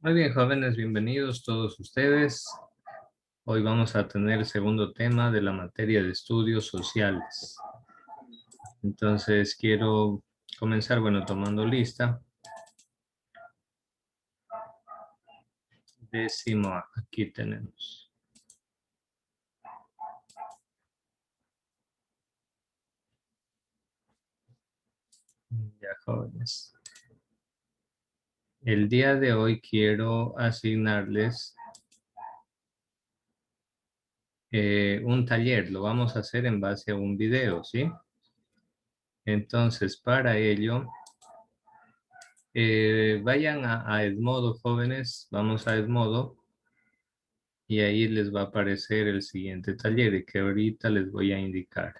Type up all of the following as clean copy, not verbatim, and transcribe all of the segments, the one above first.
Muy bien, jóvenes, bienvenidos todos ustedes. Hoy vamos a tener el segundo tema de la materia de estudios sociales. Entonces, quiero comenzar, tomando lista. Décimo A, aquí tenemos. Ya, jóvenes. El día de hoy quiero asignarles un taller. Lo vamos a hacer en base a un video, ¿sí? Entonces, para ello, vayan a Edmodo, jóvenes. Vamos a Edmodo. Y ahí les va a aparecer el siguiente taller que ahorita les voy a indicar.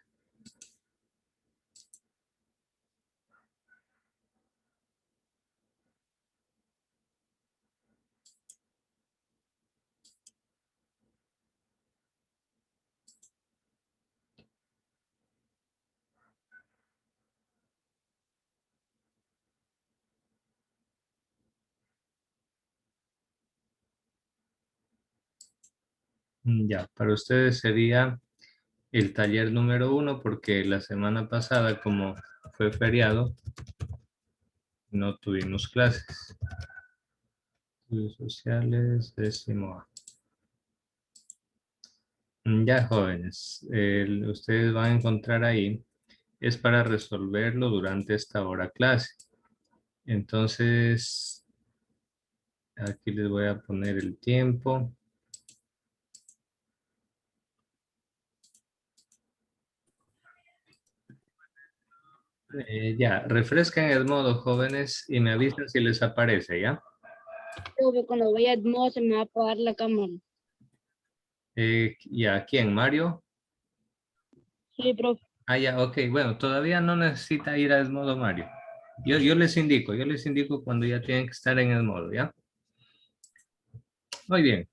Ya, para ustedes sería el taller número 1 porque la semana pasada, como fue feriado, no tuvimos clases. Estudios sociales, décimo A. Ya, jóvenes, ustedes van a encontrar ahí, es para resolverlo durante esta hora clase. Entonces, aquí les voy a poner el tiempo. Ya, refrescan el modo, jóvenes, y me avisan si les aparece, ¿ya? Profe, cuando vaya al modo se me va a apagar la cámara. Ya, ¿quién? ¿Mario? Sí, profe. Ah, ya, ok. Bueno, todavía no necesita ir al modo Mario. Yo les indico cuando ya tienen que estar en el modo, ¿ya? Muy bien.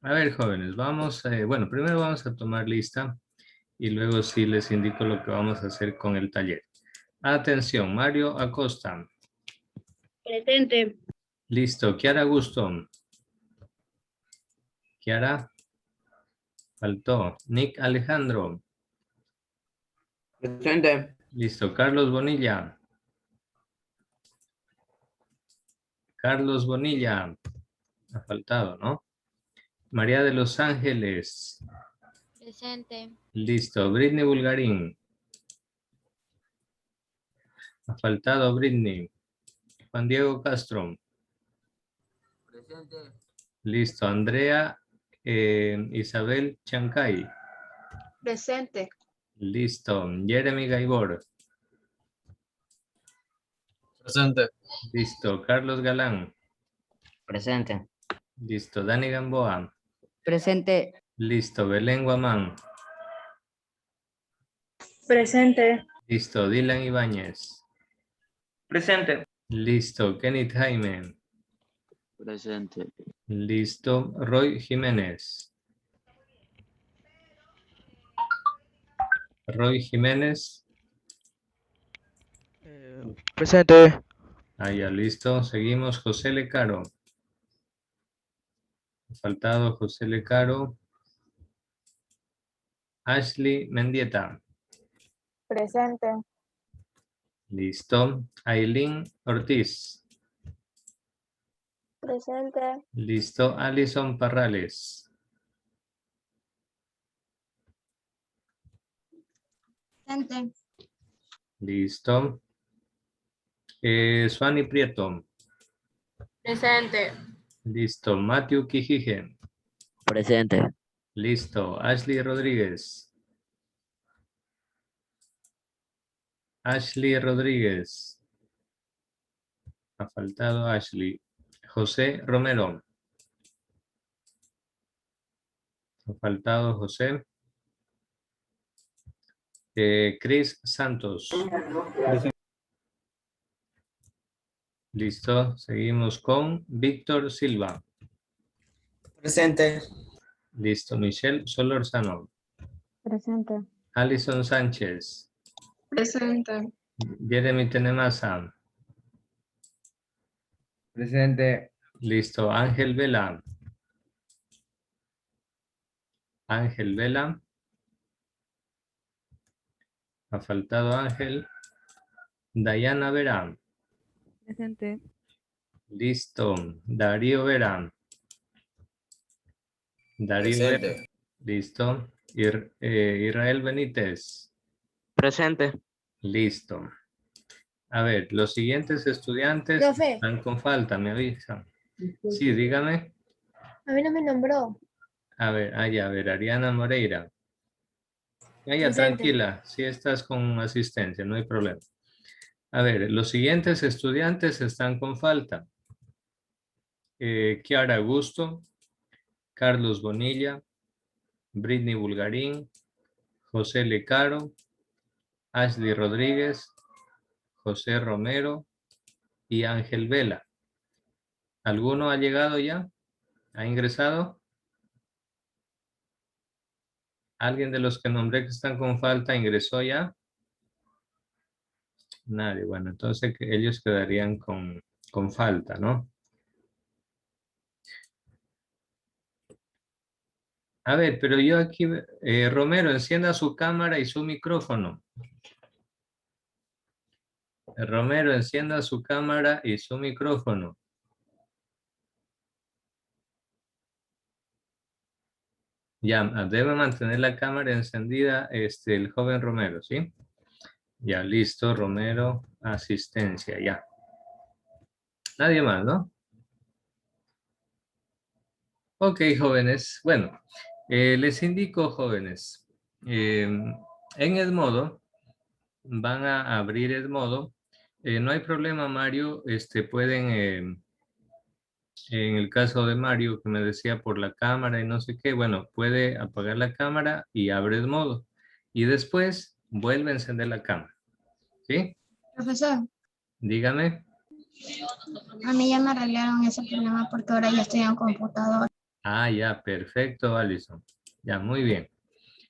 A ver, jóvenes, vamos, primero vamos a tomar lista y luego sí les indico lo que vamos a hacer con el taller. Atención, Mario Acosta. Presente. Listo. Kiara Gusto. Kiara. Faltó. Nick Alejandro. Presente. Listo. Carlos Bonilla. Carlos Bonilla. Ha faltado, ¿no? María de los Ángeles. Presente. Listo. Britney Bulgarín. Ha faltado Britney. Juan Diego Castro. Presente. Listo. Andrea Isabel Chancay. Presente. Listo. Jeremy Gaibor. Presente. Listo. Carlos Galán. Presente. Listo. Dani Gamboa. Presente. Listo. Belén Guamán. Presente. Listo. Dylan Ibáñez. Presente. Listo. Kenneth Jaime. Presente. Listo. Roy Jiménez. Roy Jiménez. Presente. Ah, ya, listo. Seguimos. José Lecaro. Ha faltado José Lecaro. Ashley Mendieta. Presente. Listo. Aileen Ortiz. Presente. Listo. Alison Parrales. Presente. Listo. Suani Prieto. Presente. Listo. Matthew Quijije. Presente. Listo. Ashley Rodríguez. Ashley Rodríguez. Ha faltado Ashley. José Romero. Ha faltado José. Chris Santos. Listo. Seguimos con Víctor Silva. Presente. Listo. Michelle Solorzano. Presente. Alison Sánchez. Presente. Jeremy Tenemasa. Presente. Listo. Ángel Vela. Ángel Vela. Ha faltado Ángel. Dayana Vera. Presente. Listo. Darío Vera. Darío Vera. Presente. Listo. Israel Benítez. Presente. Listo. A ver, los siguientes estudiantes Profe. están con falta, me avisan. Sí, dígame. A mí no me nombró. A ver, a ver, Ariana Moreira. Ya, Presente. tranquila, sí estás con asistencia, no hay problema. A ver, los siguientes estudiantes están con falta. Kiara Augusto, Carlos Bonilla, Britney Bulgarín, José Lecaro, Ashley Rodríguez, José Romero y Ángel Vela. ¿Alguno ha llegado ya? ¿Ha ingresado? ¿Alguien de los que nombré que están con falta ingresó ya? Nadie. Bueno, entonces ellos quedarían con falta, ¿no? A ver, pero yo aquí, Romero, encienda su cámara y su micrófono. Romero, encienda su cámara y su micrófono. Ya, debe mantener la cámara encendida el joven Romero, ¿sí? Ya, listo, Romero, asistencia, ya. Nadie más, ¿no? Ok, jóvenes. Bueno, les indico, jóvenes, en Edmodo, van a abrir Edmodo. No hay problema, Mario, pueden, en el caso de Mario, que me decía por la cámara y no sé qué, bueno, puede apagar la cámara y abre Edmodo. Y después vuelve a encender la cámara, ¿sí? Profesor, Dígame. a mí ya me arreglaron ese problema porque ahora ya estoy en computador. Ah, ya, perfecto, Alison. Ya, muy bien.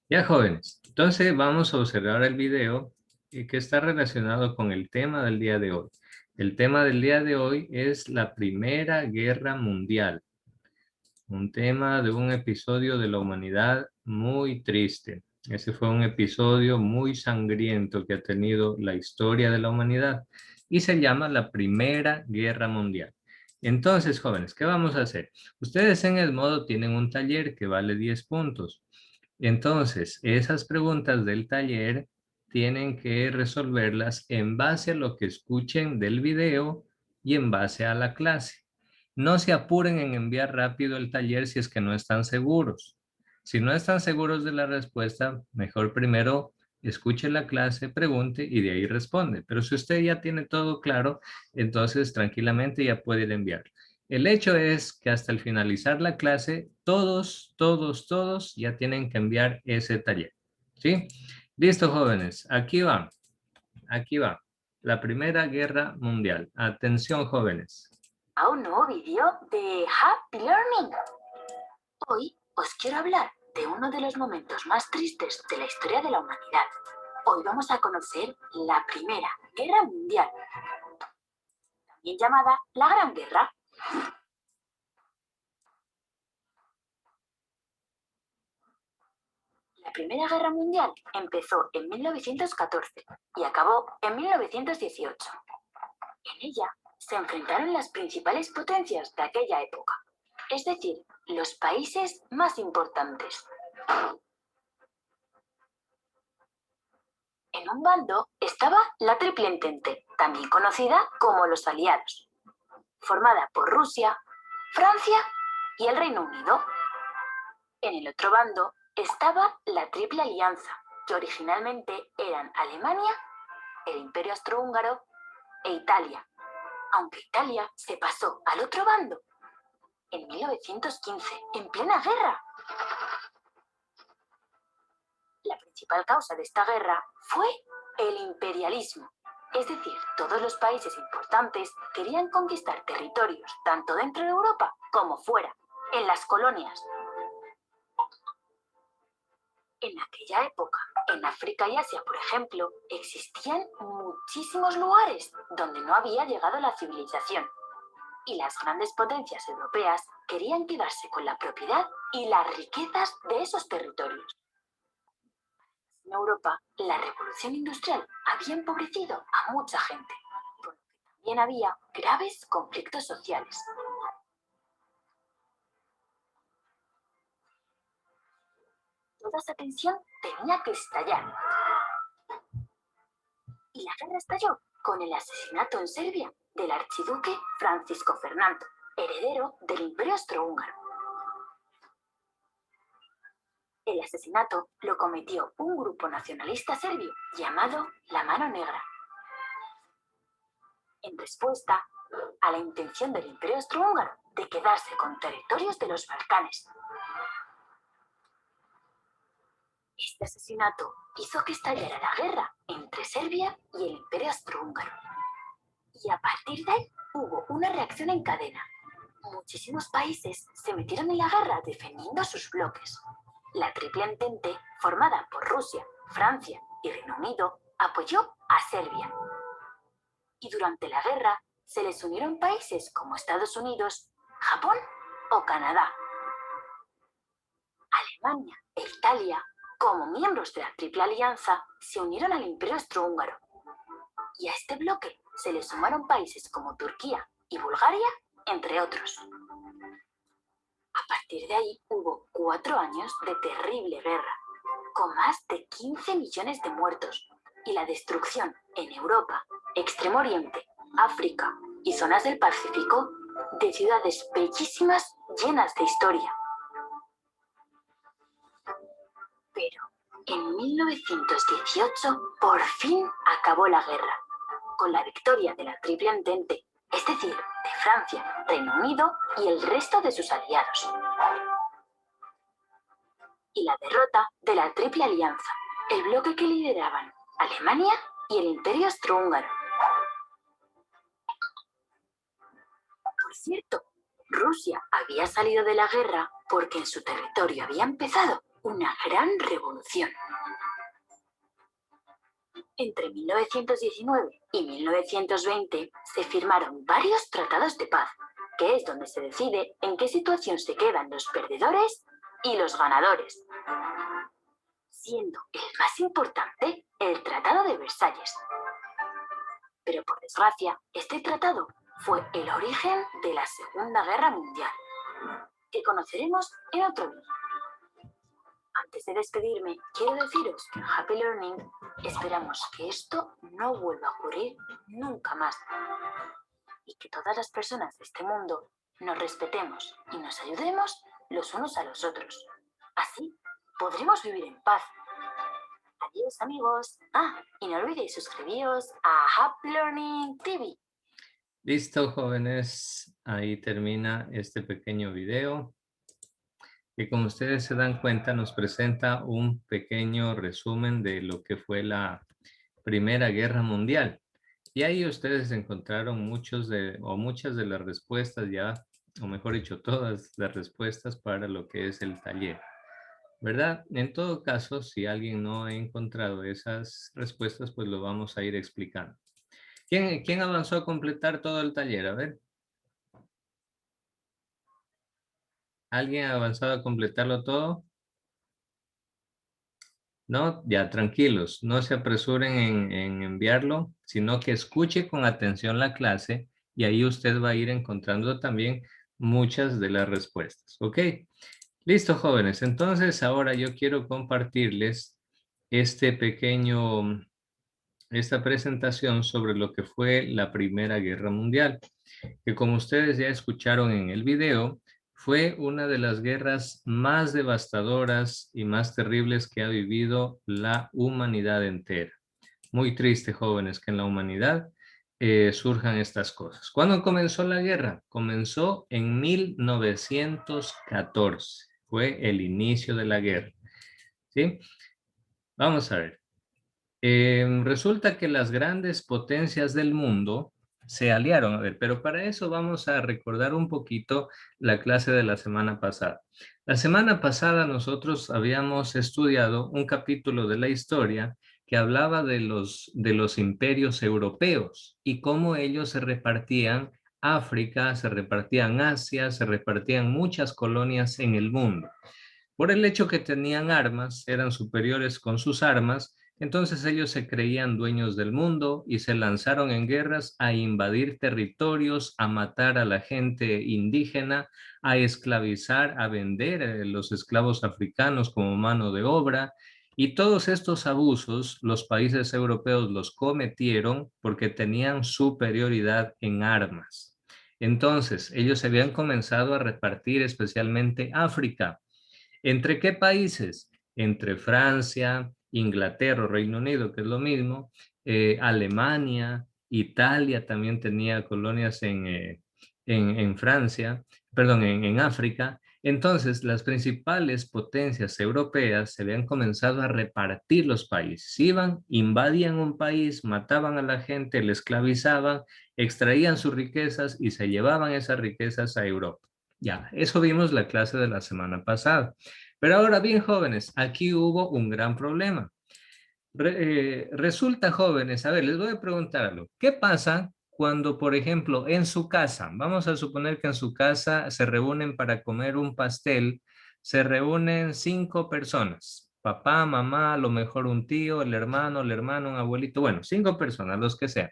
Ya, jóvenes, entonces vamos a observar el video que está relacionado con el tema del día de hoy. El tema del día de hoy es la Primera Guerra Mundial. Un tema de un episodio de la humanidad muy triste. Ese fue un episodio muy sangriento que ha tenido la historia de la humanidad y se llama la Primera Guerra Mundial. Entonces, jóvenes, ¿qué vamos a hacer? Ustedes en Edmodo tienen un taller que vale 10 puntos. Entonces, esas preguntas del taller tienen que resolverlas en base a lo que escuchen del video y en base a la clase. No se apuren en enviar rápido el taller si es que no están seguros. Si no están seguros de la respuesta, mejor primero escuche la clase, pregunte y de ahí responde. Pero si usted ya tiene todo claro, entonces tranquilamente ya puede ir a enviar. El hecho es que hasta el finalizar la clase, todos ya tienen que enviar ese taller. ¿Sí? Listo, jóvenes. Aquí va. Aquí va. La Primera Guerra Mundial. Atención, jóvenes. A un nuevo vídeo de Happy Learning. Hoy os quiero hablar de uno de los momentos más tristes de la historia de la humanidad. Hoy vamos a conocer la Primera Guerra Mundial, también llamada la Gran Guerra. La Primera Guerra Mundial empezó en 1914 y acabó en 1918. En ella se enfrentaron las principales potencias de aquella época, es decir, los países más importantes. En un bando estaba la Triple Entente, también conocida como los Aliados, formada por Rusia, Francia y el Reino Unido. En el otro bando estaba la Triple Alianza, que originalmente eran Alemania, el Imperio Austrohúngaro e Italia, aunque Italia se pasó al otro bando en 1915, en plena guerra. La principal causa de esta guerra fue el imperialismo, es decir, todos los países importantes querían conquistar territorios, tanto dentro de Europa como fuera, en las colonias. En aquella época, en África y Asia, por ejemplo, existían muchísimos lugares donde no había llegado la civilización. y las grandes potencias europeas querían quedarse con la propiedad y las riquezas de esos territorios. En Europa, la revolución industrial había empobrecido a mucha gente, por lo que también había graves conflictos sociales. Toda esa tensión tenía que estallar. Y la guerra estalló con el asesinato en Serbia del archiduque Francisco Fernando, heredero del Imperio Austrohúngaro. El asesinato lo cometió un grupo nacionalista serbio llamado La Mano Negra, en respuesta a la intención del Imperio Austrohúngaro de quedarse con territorios de los Balcanes. Este asesinato hizo que estallara la guerra entre Serbia y el Imperio Austrohúngaro. Y a partir de ahí hubo una reacción en cadena. Muchísimos países se metieron en la guerra defendiendo sus bloques. La Triple Entente, formada por Rusia, Francia y Reino Unido, apoyó a Serbia. Y durante la guerra se les unieron países como Estados Unidos, Japón o Canadá. Alemania e Italia, como miembros de la Triple Alianza, se unieron al Imperio Austrohúngaro. Y a este bloque se le sumaron países como Turquía y Bulgaria, entre otros. A partir de ahí hubo 4 años de terrible guerra, con más de 15 millones de muertos y la destrucción en Europa, Extremo Oriente, África y zonas del Pacífico de ciudades bellísimas llenas de historia. Pero en 1918 por fin acabó la guerra, con la victoria de la Triple Entente, es decir, de Francia, Reino Unido y el resto de sus aliados. Y la derrota de la Triple Alianza, el bloque que lideraban Alemania y el Imperio Austrohúngaro. Por cierto, Rusia había salido de la guerra porque en su territorio había empezado una gran revolución. Entre 1919 y 1920 se firmaron varios tratados de paz, que es donde se decide en qué situación se quedan los perdedores y los ganadores, siendo el más importante el Tratado de Versalles. Pero por desgracia, este tratado fue el origen de la Segunda Guerra Mundial, que conoceremos en otro vídeo. Antes de despedirme, quiero deciros que en Happy Learning esperamos que esto no vuelva a ocurrir nunca más y que todas las personas de este mundo nos respetemos y nos ayudemos los unos a los otros. Así podremos vivir en paz. Adiós, amigos. Y no olvidéis suscribiros a Happy Learning TV. Listo, jóvenes. Ahí termina este pequeño video, que como ustedes se dan cuenta nos presenta un pequeño resumen de lo que fue la Primera Guerra Mundial. Y ahí ustedes encontraron muchas de las respuestas ya, o mejor dicho, todas las respuestas para lo que es el taller, ¿verdad? En todo caso, si alguien no ha encontrado esas respuestas, pues lo vamos a ir explicando. ¿Quién avanzó a completar todo el taller? A ver. ¿Alguien ha avanzado a completarlo todo? No, ya tranquilos, no se apresuren en enviarlo, sino que escuche con atención la clase y ahí usted va a ir encontrando también muchas de las respuestas, ¿ok? Listo, jóvenes, entonces ahora yo quiero compartirles esta presentación sobre lo que fue la Primera Guerra Mundial, que como ustedes ya escucharon en el video, fue una de las guerras más devastadoras y más terribles que ha vivido la humanidad entera. Muy triste, jóvenes, que en la humanidad surjan estas cosas. ¿Cuándo comenzó la guerra? Comenzó en 1914. Fue el inicio de la guerra. ¿Sí? Vamos a ver. Resulta que las grandes potencias del mundo se aliaron. A ver, pero para eso vamos a recordar un poquito la clase de la semana pasada. La semana pasada nosotros habíamos estudiado un capítulo de la historia que hablaba de los imperios europeos y cómo ellos se repartían África, se repartían Asia, se repartían muchas colonias en el mundo. Por el hecho que tenían armas, eran superiores con sus armas, entonces ellos se creían dueños del mundo y se lanzaron en guerras a invadir territorios, a matar a la gente indígena, a esclavizar, a vender los esclavos africanos como mano de obra. Y todos estos abusos los países europeos los cometieron porque tenían superioridad en armas. Entonces, ellos habían comenzado a repartir especialmente África. ¿Entre qué países? Entre Francia, Inglaterra, Reino Unido, que es lo mismo, Alemania, Italia también tenía colonias en Francia, perdón, en África. Entonces, las principales potencias europeas se habían comenzado a repartir los países. Iban, invadían un país, mataban a la gente, le esclavizaban, extraían sus riquezas y se llevaban esas riquezas a Europa. Ya, eso vimos la clase de la semana pasada. Pero ahora bien, jóvenes, aquí hubo un gran problema. Resulta, jóvenes, a ver, les voy a preguntar algo. ¿Qué pasa cuando, por ejemplo, en su casa, vamos a suponer que en su casa se reúnen para comer un pastel, se reúnen 5 personas, papá, mamá, a lo mejor un tío, el hermano, un abuelito, bueno, 5 personas, los que sean.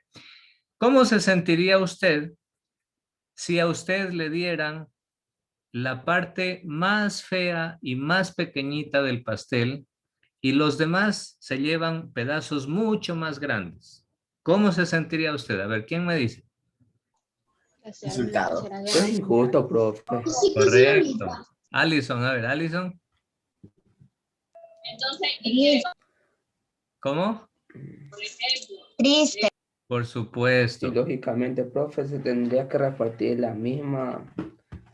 ¿Cómo se sentiría usted si a usted le dieran la parte más fea y más pequeñita del pastel y los demás se llevan pedazos mucho más grandes? ¿Cómo se sentiría usted? A ver, ¿quién me dice? Resultado. Es injusto, profe. Correcto. Alison, a ver, Alison. ¿Cómo? Triste. Por supuesto. Y lógicamente, profe, se tendría que repartir la misma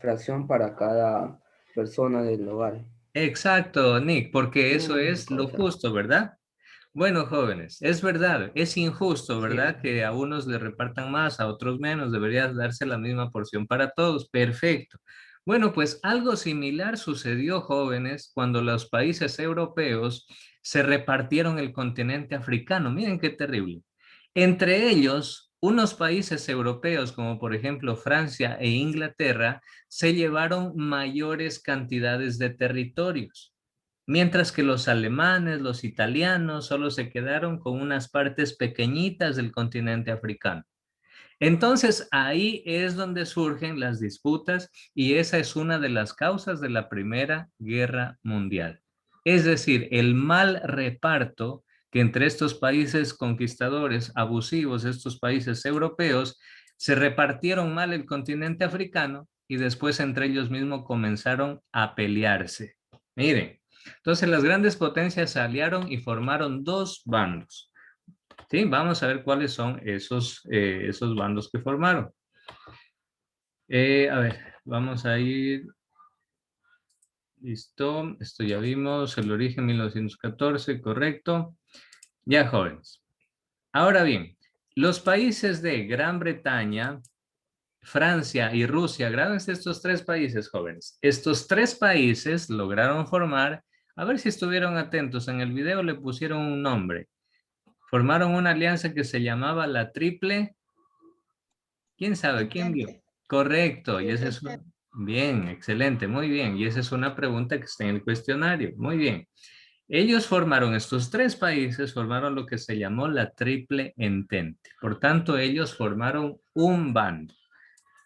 fracción para cada persona del hogar. Exacto, Nick, porque eso es lo justo, ¿verdad? Bueno, jóvenes, es verdad, es injusto, ¿verdad? Sí. Que a unos le repartan más, a otros menos, debería darse la misma porción para todos. Perfecto. Bueno, pues algo similar sucedió, jóvenes, cuando los países europeos se repartieron el continente africano. Miren qué terrible. Entre ellos, unos países europeos, como por ejemplo Francia e Inglaterra, se llevaron mayores cantidades de territorios. Mientras que los alemanes, los italianos, solo se quedaron con unas partes pequeñitas del continente africano. Entonces, ahí es donde surgen las disputas y esa es una de las causas de la Primera Guerra Mundial. Es decir, el mal reparto que entre estos países conquistadores abusivos, estos países europeos, se repartieron mal el continente africano y después entre ellos mismos comenzaron a pelearse. Miren. Entonces las grandes potencias se aliaron y formaron 2 bandos. ¿Sí? Vamos a ver cuáles son esos bandos que formaron. A ver, vamos a ir. Listo, esto ya vimos, el origen 1914, correcto. Ya, jóvenes. Ahora bien, los países de Gran Bretaña, Francia y Rusia, grábense estos 3 países, jóvenes. Estos 3 países lograron formar. A ver si estuvieron atentos, en el video le pusieron un nombre. Formaron una alianza que se llamaba la Triple. ¿Quién sabe? ¿Quién vio? Correcto. Y esa es una... Bien, excelente, muy bien. Y esa es una pregunta que está en el cuestionario. Muy bien. Ellos formaron, estos 3 países formaron lo que se llamó la Triple Entente. Por tanto, ellos formaron un bando.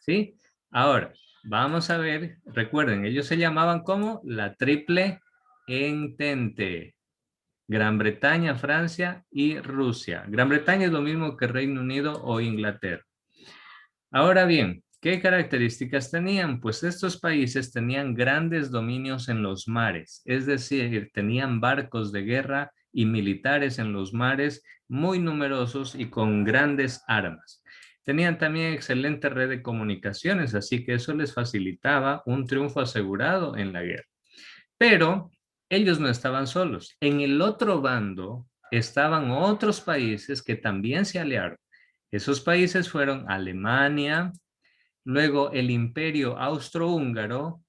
¿Sí? Ahora, vamos a ver, recuerden, ellos se llamaban como la Triple Entente. Gran Bretaña, Francia y Rusia. Gran Bretaña es lo mismo que Reino Unido o Inglaterra. Ahora bien, ¿qué características tenían? Pues estos países tenían grandes dominios en los mares, es decir, tenían barcos de guerra y militares en los mares muy numerosos y con grandes armas. Tenían también excelente red de comunicaciones, así que eso les facilitaba un triunfo asegurado en la guerra. Pero ellos no estaban solos. En el otro bando estaban otros países que también se aliaron. Esos países fueron Alemania, luego el Imperio Austrohúngaro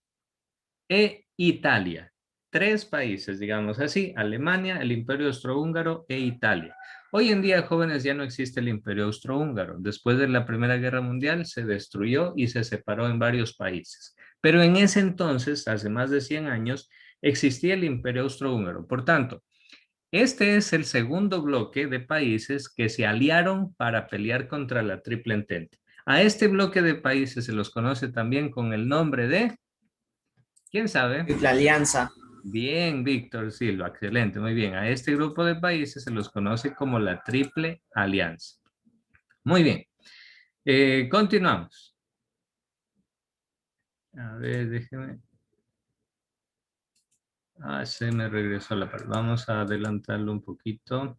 e Italia. 3 países, digamos así, Alemania, el Imperio Austrohúngaro e Italia. Hoy en día, jóvenes, ya no existe el Imperio Austrohúngaro. Después de la Primera Guerra Mundial se destruyó y se separó en varios países. Pero en ese entonces, hace más de 100 años, existía el Imperio Austrohúngaro. Por tanto, este es el segundo bloque de países que se aliaron para pelear contra la Triple Entente. A este bloque de países se los conoce también con el nombre de... ¿Quién sabe? La alianza. Bien, Víctor Silva, excelente, muy bien. A este grupo de países se los conoce como la Triple Alianza. Muy bien. Continuamos. A ver, déjeme. Se me regresó la parte. Vamos a adelantarlo un poquito.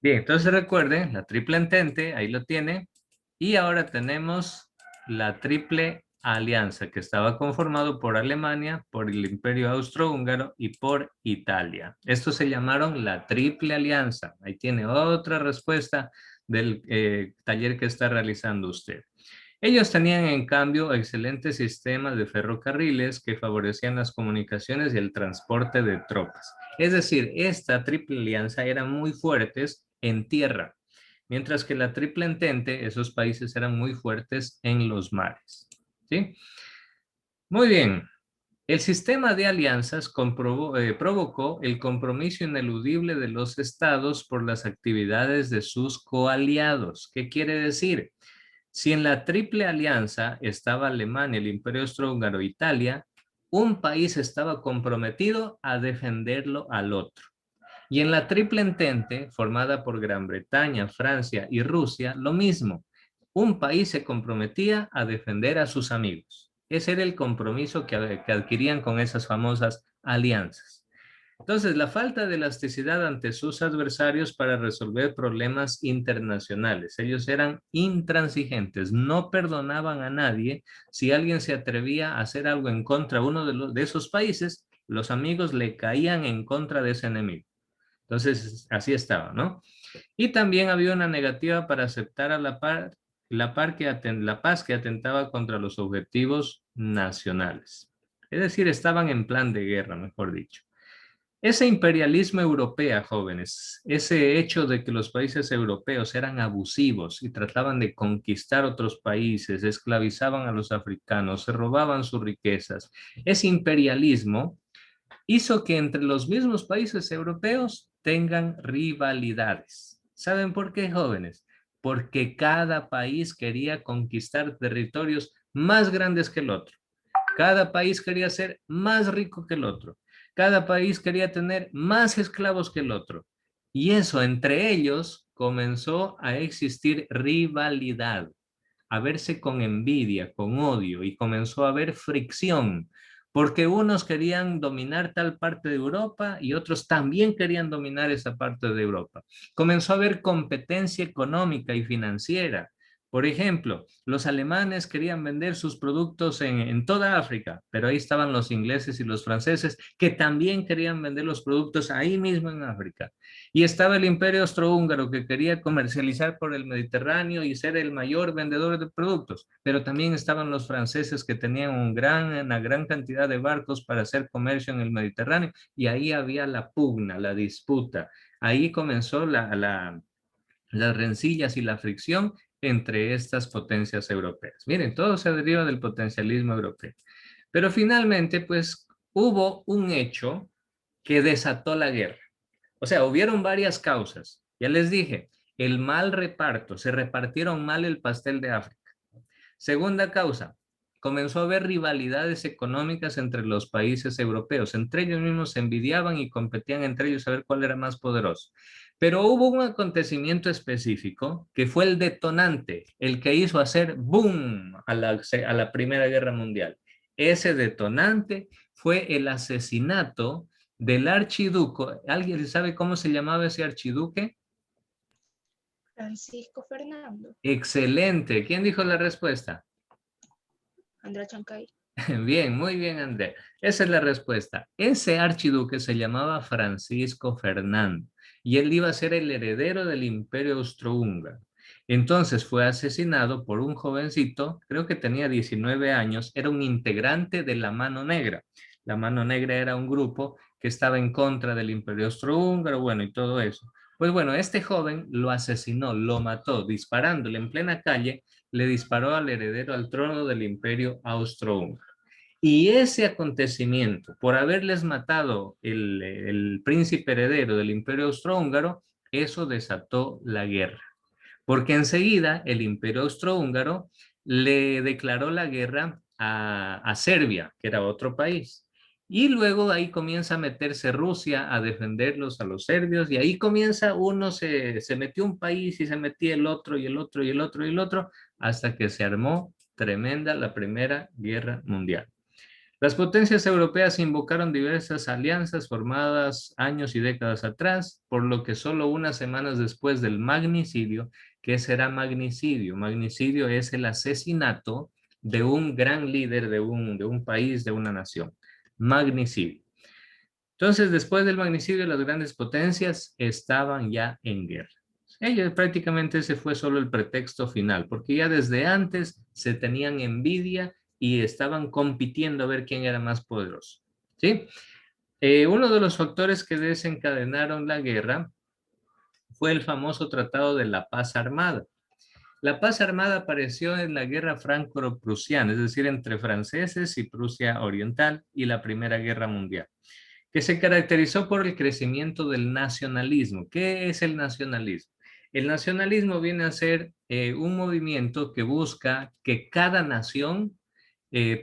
Bien, entonces recuerden, la Triple Entente, ahí lo tiene. Y ahora tenemos la Triple Alianza, que estaba conformado por Alemania, por el Imperio Austrohúngaro y por Italia. Estos se llamaron la Triple Alianza. Ahí tiene otra respuesta del taller que está realizando usted. Ellos tenían, en cambio, excelentes sistemas de ferrocarriles que favorecían las comunicaciones y el transporte de tropas. Es decir, esta Triple Alianza eran muy fuertes en tierra, mientras que la Triple Entente, esos países eran muy fuertes en los mares. ¿Sí? Muy bien. El sistema de alianzas provocó el compromiso ineludible de los estados por las actividades de sus coaliados. ¿Qué quiere decir? Si en la Triple Alianza estaba Alemania, el Imperio Austrohúngaro, Italia, un país estaba comprometido a defenderlo al otro. Y en la Triple Entente, formada por Gran Bretaña, Francia y Rusia, lo mismo. Un país se comprometía a defender a sus amigos. Ese era el compromiso que adquirían con esas famosas alianzas. Entonces, la falta de elasticidad ante sus adversarios para resolver problemas internacionales. Ellos eran intransigentes, no perdonaban a nadie. Si alguien se atrevía a hacer algo en contra de uno de esos países, los amigos le caían en contra de ese enemigo. Entonces, así estaba, ¿no? Y también había una negativa para aceptar a la paz que atentaba contra los objetivos nacionales. Es decir, estaban en plan de guerra, mejor dicho. Ese imperialismo europeo, jóvenes, ese hecho de que los países europeos eran abusivos y trataban de conquistar otros países, esclavizaban a los africanos, se robaban sus riquezas, ese imperialismo hizo que entre los mismos países europeos tengan rivalidades. ¿Saben por qué, jóvenes? Porque cada país quería conquistar territorios más grandes que el otro. Cada país quería ser más rico que el otro. Cada país quería tener más esclavos que el otro. Y eso, entre ellos, comenzó a existir rivalidad, a verse con envidia, con odio, y comenzó a haber fricción, porque unos querían dominar tal parte de Europa y otros también querían dominar esa parte de Europa. Comenzó a haber competencia económica y financiera. Por ejemplo, los alemanes querían vender sus productos en toda África, pero ahí estaban los ingleses y los franceses que también querían vender los productos ahí mismo en África. Y estaba el Imperio Austrohúngaro que quería comercializar por el Mediterráneo y ser el mayor vendedor de productos, pero también estaban los franceses que tenían una gran cantidad de barcos para hacer comercio en el Mediterráneo y ahí había la pugna, la disputa. Ahí comenzó las rencillas y la fricción entre estas potencias europeas. Miren, todo se deriva del potencialismo europeo. Pero finalmente, pues, hubo un hecho que desató la guerra. O sea, hubieron varias causas. Ya les dije, el mal reparto, se repartieron mal el pastel de África. Segunda causa, comenzó a haber rivalidades económicas entre los países europeos. Entre ellos mismos se envidiaban y competían entre ellos a ver cuál era más poderoso. Pero hubo un acontecimiento específico que fue el detonante, el que hizo hacer boom a la Primera Guerra Mundial. Ese detonante fue el asesinato del archiduque. ¿Alguien sabe cómo se llamaba ese archiduque? Francisco Fernando. Excelente. ¿Quién dijo la respuesta? Andrés Chancay. Bien, muy bien, Andrés. Esa es la respuesta. Ese archiduque se llamaba Francisco Fernando y él iba a ser el heredero del Imperio Austrohúngaro. Entonces fue asesinado por un jovencito, creo que tenía 19 años, era un integrante de la Mano Negra. La Mano Negra era un grupo que estaba en contra del Imperio Austrohúngaro, bueno, y todo eso. Pues bueno, este joven lo asesinó, lo mató, disparándole en plena calle, le disparó al heredero al trono del imperio austrohúngaro. Y ese acontecimiento, por haberles matado el príncipe heredero del imperio austrohúngaro, eso desató la guerra. Porque enseguida el imperio austrohúngaro le declaró la guerra a Serbia, que era otro país. Y luego ahí comienza a meterse Rusia a defenderlos a los serbios y ahí comienza se metió un país y se metía el otro y el otro y el otro y el otro hasta que se armó tremenda la Primera Guerra Mundial. Las potencias europeas invocaron diversas alianzas formadas años y décadas atrás, por lo que solo unas semanas después del magnicidio, ¿qué será magnicidio? Magnicidio es el asesinato de un gran líder de un país, de una nación. Magnicidio. Entonces, después del magnicidio, las grandes potencias estaban ya en guerra. Ellos prácticamente ese fue solo el pretexto final, porque ya desde antes se tenían envidia y estaban compitiendo a ver quién era más poderoso. ¿Sí? Uno de los factores que desencadenaron la guerra fue el famoso Tratado de la Paz Armada. La paz armada apareció en la guerra franco-prusiana, es decir, entre franceses y Prusia Oriental y la Primera Guerra Mundial, que se caracterizó por el crecimiento del nacionalismo. ¿Qué es el nacionalismo? El nacionalismo viene a ser un movimiento que busca que cada nación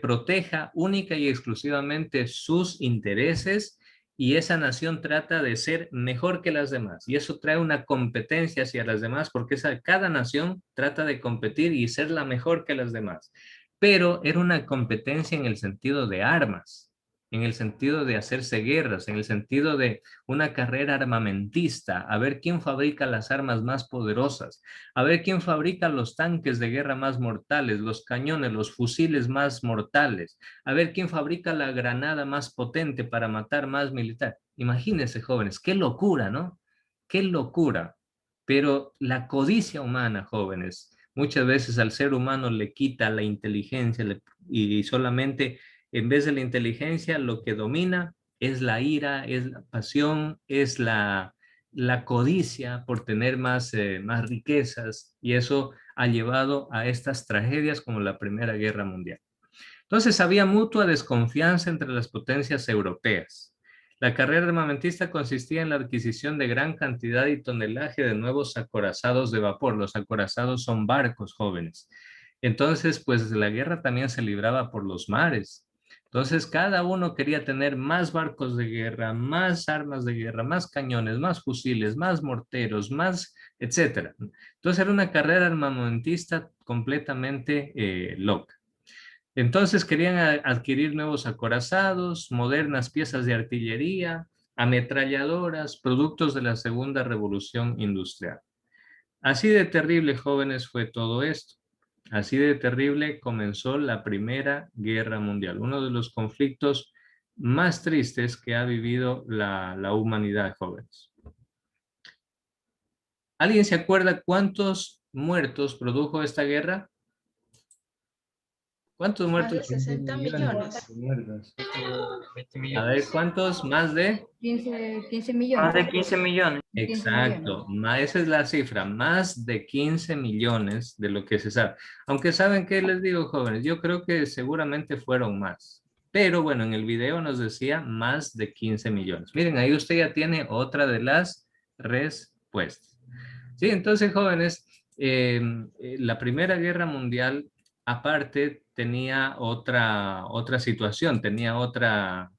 proteja única y exclusivamente sus intereses y esa nación trata de ser mejor que las demás. Y eso trae una competencia hacia las demás porque cada nación trata de competir y ser la mejor que las demás. Pero era una competencia en el sentido de armas, en el sentido de hacerse guerras, en el sentido de una carrera armamentista, a ver quién fabrica las armas más poderosas, a ver quién fabrica los tanques de guerra más mortales, los cañones, los fusiles más mortales, a ver quién fabrica la granada más potente para matar más militar. Imagínense, jóvenes, qué locura, ¿no? Qué locura. Pero la codicia humana, jóvenes, muchas veces al ser humano le quita la inteligencia y solamente en vez de la inteligencia lo que domina es la ira, es la pasión, es la codicia por tener más riquezas y eso ha llevado a estas tragedias como la Primera Guerra Mundial. Entonces había mutua desconfianza entre las potencias europeas. La carrera armamentista consistía en la adquisición de gran cantidad y tonelaje de nuevos acorazados de vapor. Los acorazados son barcos jóvenes. Entonces, pues la guerra también se libraba por los mares. Entonces, cada uno quería tener más barcos de guerra, más armas de guerra, más cañones, más fusiles, más morteros, más, etcétera. Entonces, era una carrera armamentista completamente loca. Entonces querían adquirir nuevos acorazados, modernas piezas de artillería, ametralladoras, productos de la Segunda Revolución Industrial. Así de terrible, jóvenes, fue todo esto. Así de terrible comenzó la Primera Guerra Mundial, uno de los conflictos más tristes que ha vivido la humanidad, jóvenes. ¿Alguien se acuerda cuántos muertos produjo esta guerra? ¿Cuántos muertos? Más de 60 millones. A ver, ¿cuántos? ¿Más de? 15 millones. Más de 15 millones. Exacto, esa es la cifra, más de 15 millones de lo que se sabe. Aunque ¿saben qué les digo, jóvenes? Yo creo que seguramente fueron más. Pero bueno, en el video nos decía más de 15 millones. Miren, ahí usted ya tiene otra de las respuestas. Sí, entonces, jóvenes, la Primera Guerra Mundial, aparte, tenía otra situación, tenía otra,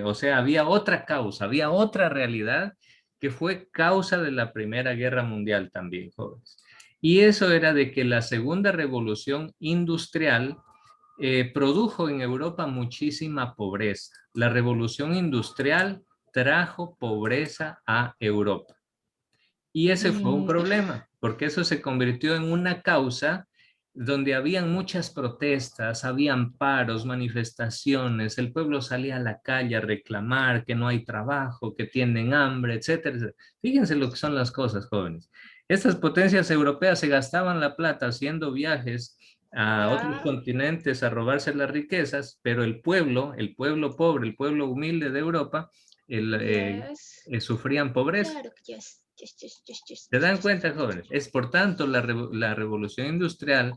o sea, había otra causa, había otra realidad que fue causa de la Primera Guerra Mundial también, jóvenes. Y eso era de que la Segunda Revolución Industrial produjo en Europa muchísima pobreza. La Revolución Industrial trajo pobreza a Europa. Y ese fue un problema, porque eso se convirtió en una causa donde habían muchas protestas, habían paros, manifestaciones, el pueblo salía a la calle a reclamar que no hay trabajo, que tienen hambre, etcétera, etcétera. Fíjense lo que son las cosas, jóvenes. Estas potencias europeas se gastaban la plata haciendo viajes a otros continentes a robarse las riquezas, pero el pueblo pobre, el pueblo humilde de Europa, Yes. sufrían pobreza. Claro, yes, yes, yes, yes, yes, ¿Se dan yes, cuenta, yes, jóvenes? Es por tanto la revolución industrial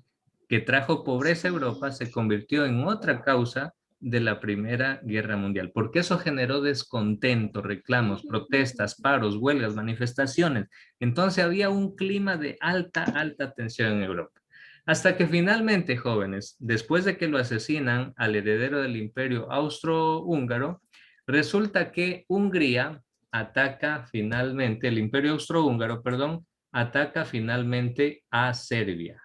que trajo pobreza a Europa se convirtió en otra causa de la Primera Guerra Mundial, porque eso generó descontento, reclamos, protestas, paros, huelgas, manifestaciones. Entonces había un clima de alta tensión en Europa. Hasta que finalmente, jóvenes, después de que lo asesinan al heredero del Imperio Austrohúngaro, resulta que Hungría ataca finalmente, el Imperio Austrohúngaro, perdón, ataca finalmente a Serbia.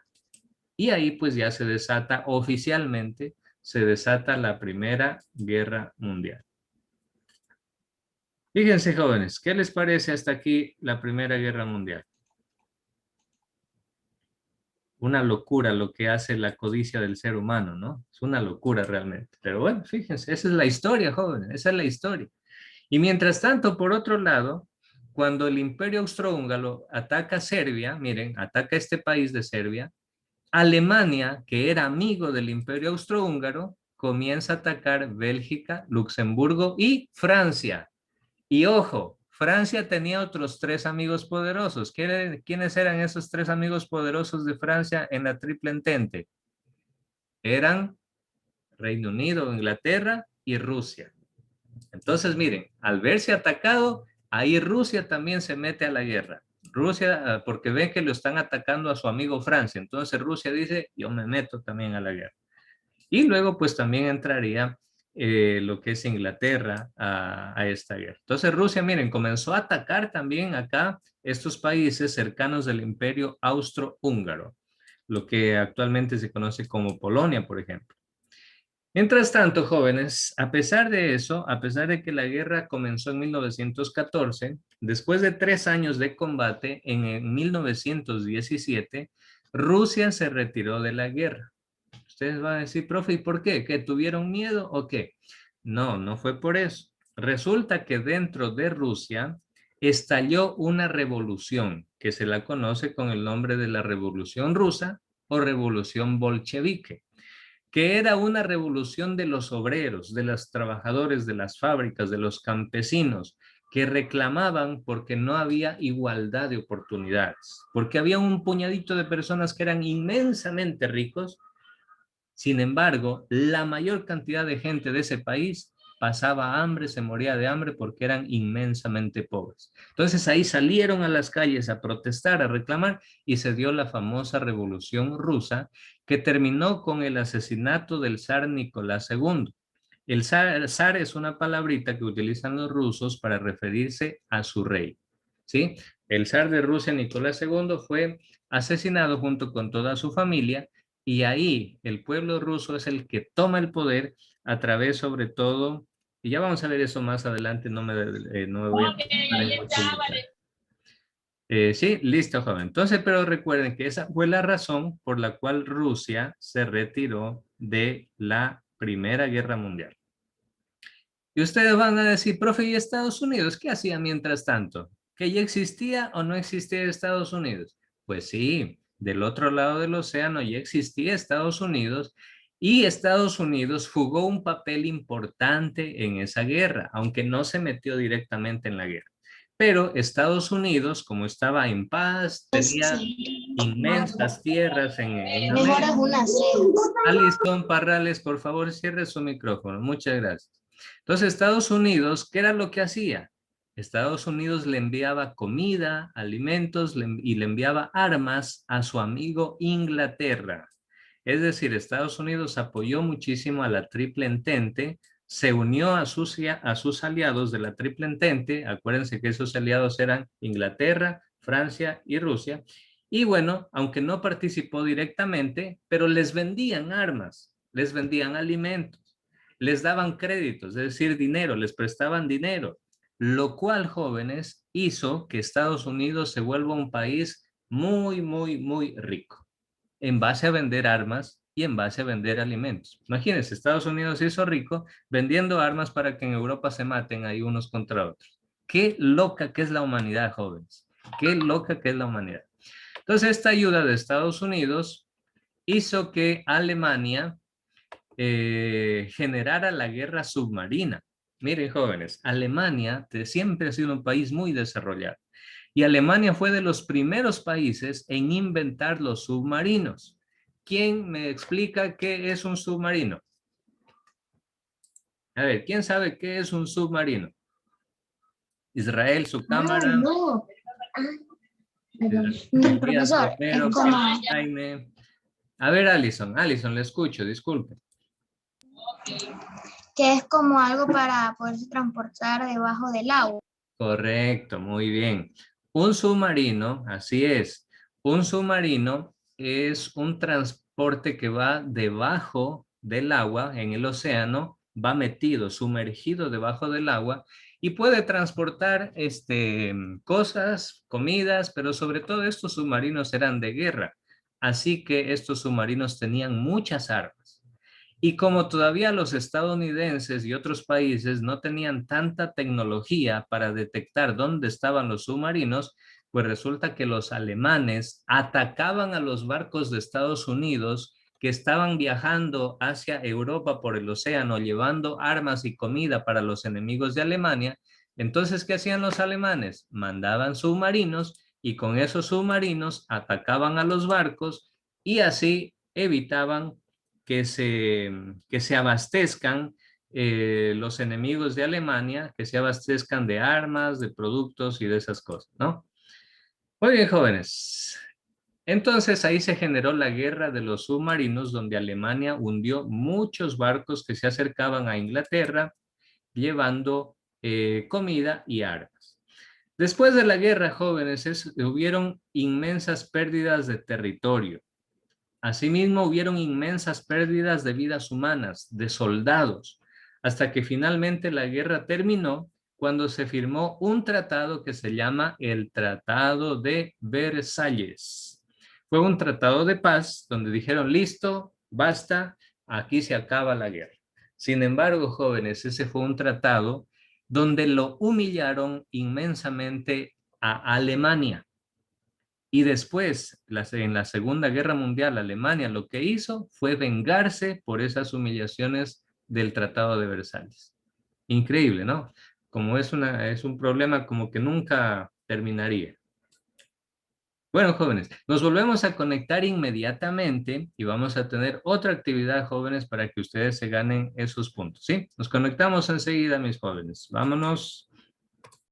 Y ahí pues ya se desata oficialmente, se desata la Primera Guerra Mundial. Fíjense, jóvenes, ¿qué les parece hasta aquí la Primera Guerra Mundial? Una locura lo que hace la codicia del ser humano, ¿no? Es una locura realmente. Pero bueno, fíjense, esa es la historia, jóvenes, esa es la historia. Y mientras tanto, por otro lado, cuando el Imperio Austrohúngaro ataca Serbia, miren, ataca este país de Serbia, Alemania, que era amigo del Imperio Austrohúngaro, comienza a atacar Bélgica, Luxemburgo y Francia. Y ojo, Francia tenía otros 3 amigos poderosos. ¿Quiénes eran esos 3 amigos poderosos de Francia en la Triple Entente? Eran Reino Unido, Inglaterra y Rusia. Entonces, miren, al verse atacado, ahí Rusia también se mete a la guerra. Rusia, porque ven que lo están atacando a su amigo Francia. Entonces Rusia dice, yo me meto también a la guerra. Y luego pues también entraría lo que es Inglaterra a esta guerra. Entonces Rusia, miren, comenzó a atacar también acá estos países cercanos del Imperio Austrohúngaro, lo que actualmente se conoce como Polonia, por ejemplo. Mientras tanto, jóvenes, a pesar de eso, a pesar de que la guerra comenzó en 1914, después de 3 años de combate, en 1917, Rusia se retiró de la guerra. Ustedes van a decir, profe, ¿y por qué? ¿Que tuvieron miedo o qué? No, no fue por eso. Resulta que dentro de Rusia estalló una revolución que se la conoce con el nombre de la Revolución Rusa o Revolución Bolchevique, que era una revolución de los obreros, de los trabajadores de las fábricas, de los campesinos, que reclamaban porque no había igualdad de oportunidades, porque había un puñadito de personas que eran inmensamente ricos. Sin embargo, la mayor cantidad de gente de ese país pasaba hambre, se moría de hambre porque eran inmensamente pobres. Entonces ahí salieron a las calles a protestar, a reclamar y se dio la famosa Revolución Rusa que terminó con el asesinato del zar Nicolás II. El zar es una palabrita que utilizan los rusos para referirse a su rey, ¿sí? El zar de Rusia, Nicolás II, fue asesinado junto con toda su familia. Y ahí el pueblo ruso es el que toma el poder a través sobre todo, y ya vamos a ver eso más adelante, no me voy a... sí, listo, joven. Entonces, pero recuerden que esa fue la razón por la cual Rusia se retiró de la Primera Guerra Mundial. Y ustedes van a decir, profe, ¿y Estados Unidos qué hacía mientras tanto? ¿Que ya existía o no existía Estados Unidos? Pues sí, del otro lado del océano ya existía Estados Unidos y Estados Unidos jugó un papel importante en esa guerra, aunque no se metió directamente en la guerra. Pero Estados Unidos, como estaba en paz, tenía inmensas tierras en Mejor es América. una C. Alison Parrales, por favor, cierre su micrófono. Muchas gracias. Entonces, Estados Unidos, ¿qué era lo que hacía? Estados Unidos le enviaba comida, alimentos y le enviaba armas a su amigo Inglaterra. Es decir, Estados Unidos apoyó muchísimo a la Triple Entente, se unió a sus aliados de la Triple Entente. Acuérdense que esos aliados eran Inglaterra, Francia y Rusia. Y bueno, aunque no participó directamente, pero les vendían armas, les vendían alimentos, les daban créditos, es decir, dinero, les prestaban dinero, lo cual, jóvenes, hizo que Estados Unidos se vuelva un país muy rico, en base a vender armas y en base a vender alimentos. Imagínense, Estados Unidos se hizo rico vendiendo armas para que en Europa se maten ahí unos contra otros. Qué loca que es la humanidad, jóvenes. Qué loca que es la humanidad. Entonces, esta ayuda de Estados Unidos hizo que Alemania generara la guerra submarina. Miren, jóvenes, Alemania siempre ha sido un país muy desarrollado. Y Alemania fue de los primeros países en inventar los submarinos. ¿Quién me explica qué es un submarino? A ver, ¿quién sabe qué es un submarino? Israel, su cámara. No. Perdón. Elías, Profesor, Romero, es como, Jaime. A ver, Alison, le escucho, disculpe. que es como algo para poderse transportar debajo del agua. Correcto, muy bien. Un submarino, así es. Un submarino es un transporte que va debajo del agua, en el océano, va metido, sumergido debajo del agua y puede transportar cosas, comidas, pero sobre todo estos submarinos eran de guerra. Así que estos submarinos tenían muchas armas. Y como todavía los estadounidenses y otros países no tenían tanta tecnología para detectar dónde estaban los submarinos, pues resulta que los alemanes atacaban a los barcos de Estados Unidos que estaban viajando hacia Europa por el océano, llevando armas y comida para los enemigos de Alemania. Entonces, ¿qué hacían los alemanes? Mandaban submarinos y con esos submarinos atacaban a los barcos y así evitaban que se abastezcan los enemigos de Alemania, que se abastezcan de armas, de productos y de esas cosas, ¿no? Muy bien, jóvenes. Entonces ahí se generó la guerra de los submarinos, donde Alemania hundió muchos barcos que se acercaban a Inglaterra, llevando comida y armas. Después de la guerra, jóvenes, hubieron inmensas pérdidas de territorio. Asimismo, hubieron inmensas pérdidas de vidas humanas, de soldados, hasta que finalmente la guerra terminó cuando se firmó un tratado que se llama el Tratado de Versalles. Fue un tratado de paz donde dijeron, listo, basta, aquí se acaba la guerra. Sin embargo, jóvenes, ese fue un tratado donde lo humillaron inmensamente a Alemania. Y después, en la Segunda Guerra Mundial, Alemania lo que hizo fue vengarse por esas humillaciones del Tratado de Versalles. Increíble, ¿no? Como es un problema como que nunca terminaría. Bueno, jóvenes, nos volvemos a conectar inmediatamente y vamos a tener otra actividad, jóvenes, para que ustedes se ganen esos puntos, ¿sí? Nos conectamos enseguida, mis jóvenes. Vámonos.